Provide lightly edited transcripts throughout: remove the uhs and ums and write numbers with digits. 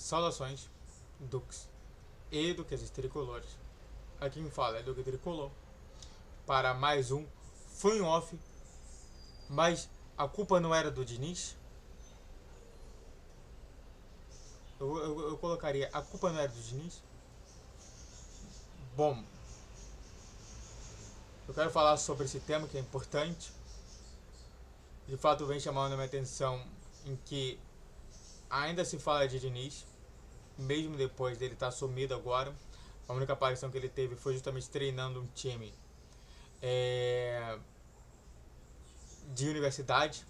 Saudações, Dux e Duquesses Tricolores. Aqui quem fala é Duque Tricolor para mais um Fun Off. Mas a culpa não era do Diniz? Eu colocaria a culpa não era do Diniz? Bom, eu quero falar sobre esse tema que é importante. De fato vem chamando a minha atenção em que ainda se fala de Diniz, mesmo depois dele estar sumido agora. A única aparição que ele teve foi justamente treinando um time de universidade.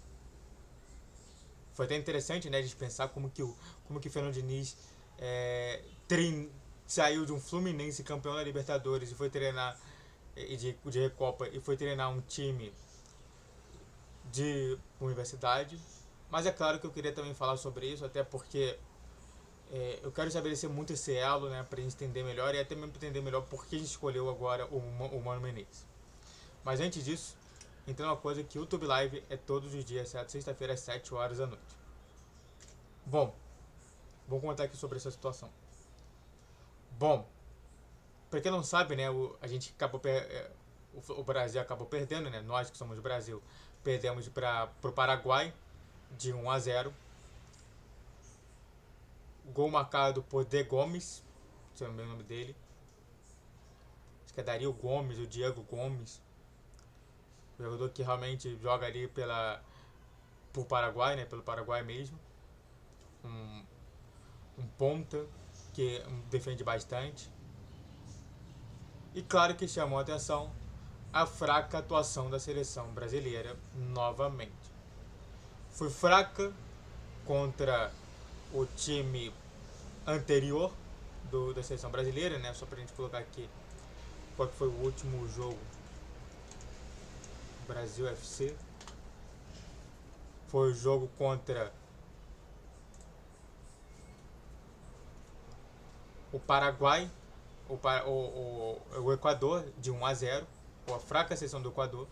Foi até interessante, né, de pensar como que o Fernando Diniz saiu de um Fluminense campeão da Libertadores e foi treinar de Recopa e foi treinar um time de universidade. Mas é claro que eu queria também falar sobre isso, até porque eu quero estabelecer muito esse elo, né, para a gente entender melhor e até mesmo entender melhor por que a gente escolheu agora o Mano Menezes. Mas antes disso, então uma coisa que o YouTube Live é todos os dias, certo? Sexta-feira às 7 horas da noite. Bom, vou comentar aqui sobre essa situação. Bom, pra quem não sabe, né, o Brasil acabou perdendo, né? Nós que somos do Brasil, perdemos pro Paraguai de 1-0. Gol marcado por De Gomes, se eu não me engano o nome dele. Acho que é Dario Gomes, o Diego Gomes. O jogador que realmente joga ali por Paraguai, né? Pelo Paraguai mesmo. Um ponta que defende bastante. E claro que chamou a atenção a fraca atuação da seleção brasileira novamente. Foi fraca contra o time anterior da seleção brasileira, né? Só pra gente colocar aqui qual foi o último jogo. Brasil FC. Foi o jogo contra o Paraguai, o Equador, de 1-0, a fraca seleção do Equador.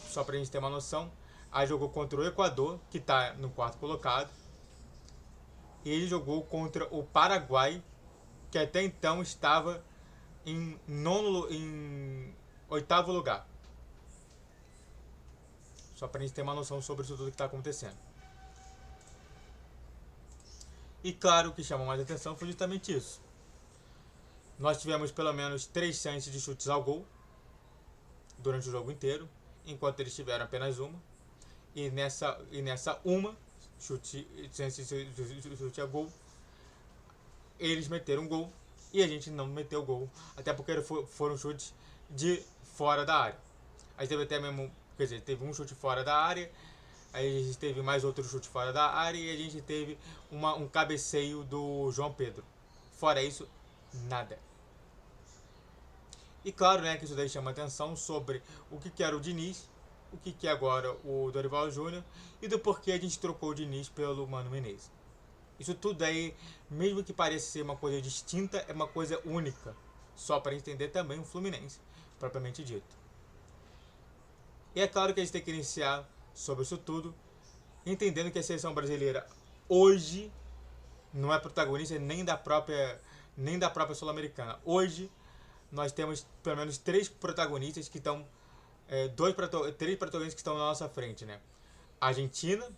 Só pra gente ter uma noção, aí jogou contra o Equador, que tá no quarto colocado, e ele jogou contra o Paraguai, que até então estava em oitavo lugar. Só pra gente ter uma noção sobre isso tudo que está acontecendo. E claro, o que chamou mais atenção foi justamente isso. Nós tivemos pelo menos 3 chances de chutes ao gol durante o jogo inteiro, enquanto eles tiveram apenas uma. E nessa uma chance de chute a gol, eles meteram um gol e a gente não meteu gol, até porque foram chutes de fora da área. Aí teve até mesmo, quer dizer, teve um chute fora da área, aí a gente teve mais outro chute fora da área e a gente teve um cabeceio do João Pedro. Fora isso, nada. E claro, né, que isso daí chama atenção sobre o que era o Diniz, o que é agora o Dorival Júnior e do porquê a gente trocou o Diniz pelo Mano Menezes. Isso tudo aí, mesmo que pareça ser uma coisa distinta, é uma coisa única. Só para entender também o Fluminense, propriamente dito. E é claro que a gente tem que iniciar sobre isso tudo, entendendo que a seleção brasileira hoje não é protagonista nem da própria Sul-Americana. Hoje nós temos pelo menos 3 protagonistas que estão 3 protagonistas que estão na nossa frente, né? Argentina,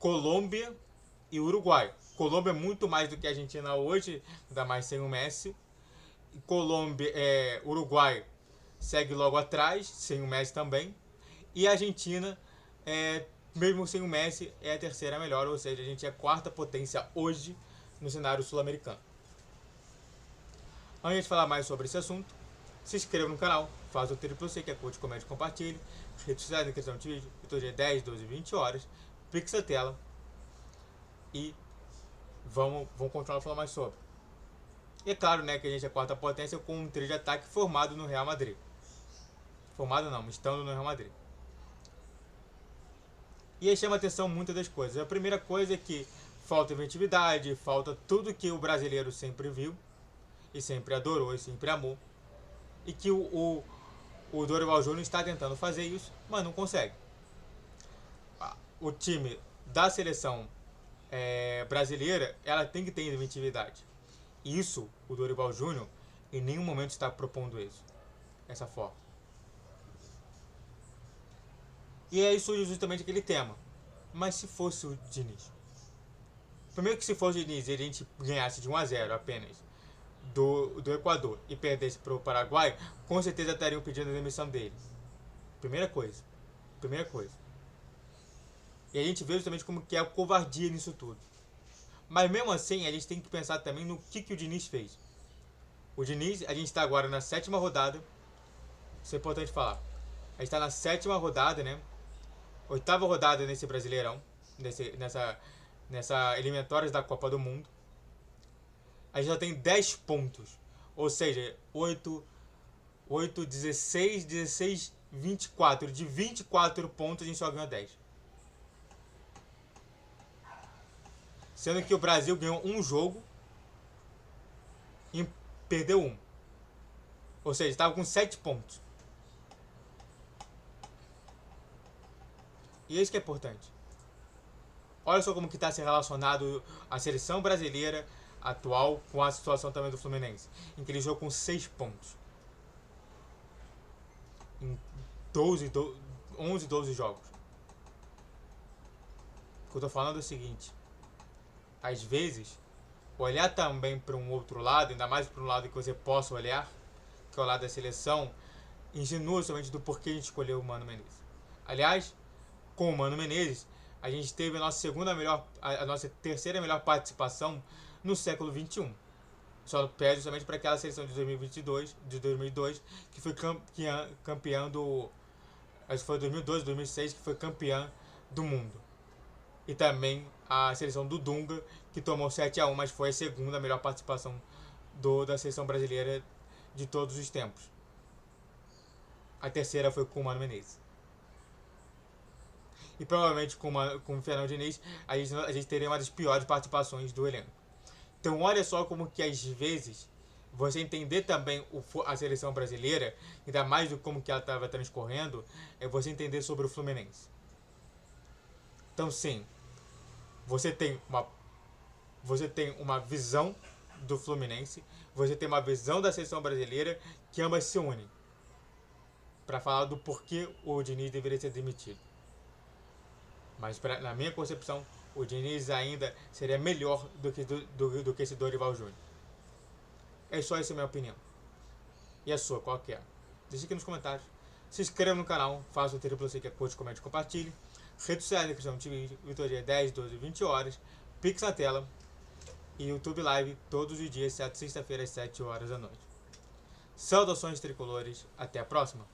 Colômbia e Uruguai. Colômbia é muito mais do que a Argentina hoje, ainda mais sem o Messi. Uruguai segue logo atrás, sem o Messi também. E a Argentina, mesmo sem o Messi, é a terceira melhor, ou seja, a gente é a quarta potência hoje no cenário sul-americano. Antes de falar mais sobre esse assunto, se inscreva no canal, faz o triplo C, que é curte, comente e compartilhe. Redes sociais na questão de vídeo, todo dia 10, 12, 20 horas. Pix a tela. E vamos continuar falando mais sobre. E é claro, né, que a gente é a quarta potência com um trio de ataque formado no Real Madrid. Formado não, estando no Real Madrid. E aí chama a atenção muitas das coisas. A primeira coisa é que falta inventividade, falta tudo que o brasileiro sempre viu, e sempre adorou, e sempre amou. E que o Dorival Júnior está tentando fazer isso, mas não consegue. O time da seleção brasileira, ela tem que ter inventividade. Isso, o Dorival Júnior, em nenhum momento está propondo isso. Essa forma. E aí surge justamente aquele tema. Mas se fosse o Diniz? Primeiro que se fosse o Diniz e a gente ganhasse de 1-0 apenas do Equador e perdesse para o Paraguai, com certeza estariam pedindo a demissão dele. Primeira coisa. Primeira coisa. E a gente vê justamente como que é a covardia nisso tudo. Mas mesmo assim, a gente tem que pensar também no que o Diniz fez. O Diniz, a gente está agora na 7ª rodada. Isso é importante falar. A gente está na 7ª rodada, né? 8ª rodada nesse Brasileirão. Nessa eliminatórias da Copa do Mundo. A gente já tem 10 pontos. Ou seja, 8, 16, 24. De 24 pontos a gente só ganhou 10. Sendo que o Brasil ganhou um jogo e perdeu um. Ou seja, estava com 7 pontos. E é isso que é importante. Olha só como que está se relacionado a seleção brasileira atual com a situação também do Fluminense. Em que ele jogou com 6 pontos. Em 11, 12 jogos. O que eu estou falando é o seguinte. Às vezes, olhar também para um outro lado, ainda mais para um lado que você possa olhar, que é o lado da seleção, insinua somente do porquê a gente escolheu o Mano Menezes. Aliás, com o Mano Menezes, a gente teve a nossa terceira melhor participação no século XXI. Só perde somente para aquela seleção de 2002, que foi campeã do... Acho que foi 2002, 2006, que foi campeã do mundo. E também a seleção do Dunga, que tomou 7-1, mas foi a segunda melhor participação da seleção brasileira de todos os tempos. A terceira foi com o Mano Menezes. E provavelmente com o Fernando Diniz, a gente teria uma das piores participações do elenco. Então olha só como que às vezes você entender também a seleção brasileira, ainda mais do como que ela estava transcorrendo, é você entender sobre o Fluminense. Então sim, você tem uma visão do Fluminense, você tem uma visão da seleção brasileira, que ambas se unem para falar do porquê o Diniz deveria ser demitido. Mas na minha concepção, o Diniz ainda seria melhor do que esse Dorival Júnior. É só essa a minha opinião. E a sua, qual que é? Deixa aqui nos comentários. Se inscreva no canal, faça o triplo você que é curte, comente e compartilhe. Redes sociais da Cristão TV, todo dia 10, 12, 20 horas. Pix na tela. E YouTube Live todos os dias, exceto sexta-feira às 7 horas da noite. Saudações tricolores, até a próxima.